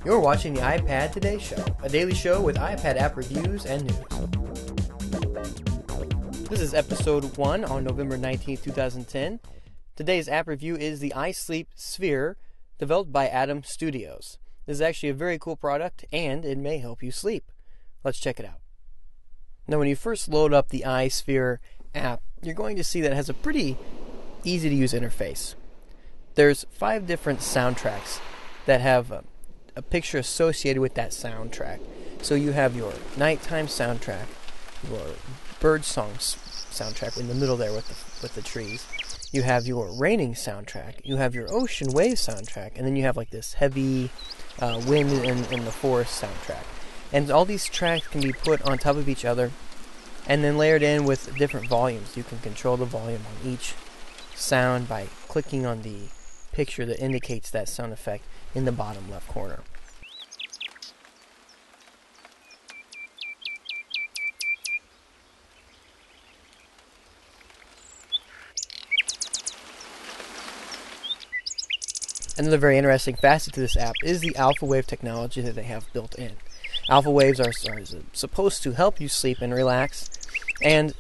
You're watching the iPad Today Show, a daily show with iPad app reviews and news. This is episode 1 on November 19th, 2010. Today's app review is the isleep Sphere, developed by Atom Studios. This is actually a very cool product, and it may help you sleep. Let's check it out. Now, when you first load up the iSphere app, you're going to see that it has a pretty easy-to-use interface. There's 5 different soundtracks that have a picture associated with that soundtrack. So you have your nighttime soundtrack, your bird song soundtrack in the middle there with the trees. You have your raining soundtrack. You have your ocean wave soundtrack, and then you have like this heavy wind in the forest soundtrack. And all these tracks can be put on top of each other and then layered in with different volumes. You can control the volume on each sound by clicking on the picture that indicates that sound effect in the bottom left corner. Another very interesting facet to this app is the alpha wave technology that they have built in. Alpha waves are supposed to help you sleep and relax, and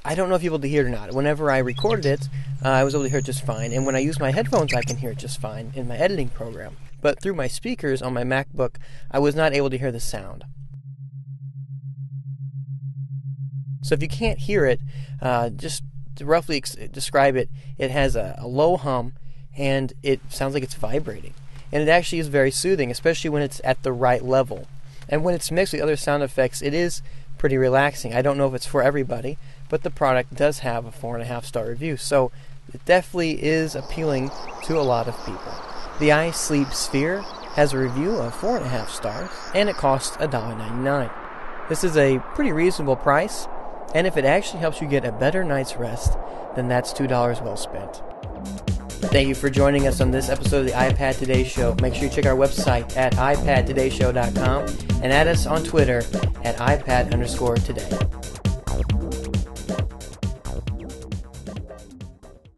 I don't know if you're able to hear it or not. Whenever I recorded it, I was able to hear it just fine, and when I use my headphones, I can hear it just fine in my editing program. But through my speakers on my MacBook, I was not able to hear the sound. So if you can't hear it, just to roughly describe it, it has a low hum, and it sounds like it's vibrating. And it actually is very soothing, especially when it's at the right level. And when it's mixed with other sound effects, it is pretty relaxing. I don't know if it's for everybody, but the product does have a 4.5-star review, so it definitely is appealing to a lot of people. The isleep Sphere has a review of 4.5 stars, and it costs $1.99. This is a pretty reasonable price, and if it actually helps you get a better night's rest, then that's $2 well spent. Thank you for joining us on this episode of the iPad Today Show. Make sure you check our website at iPadTodayShow.com and add us on Twitter at iPad_Today.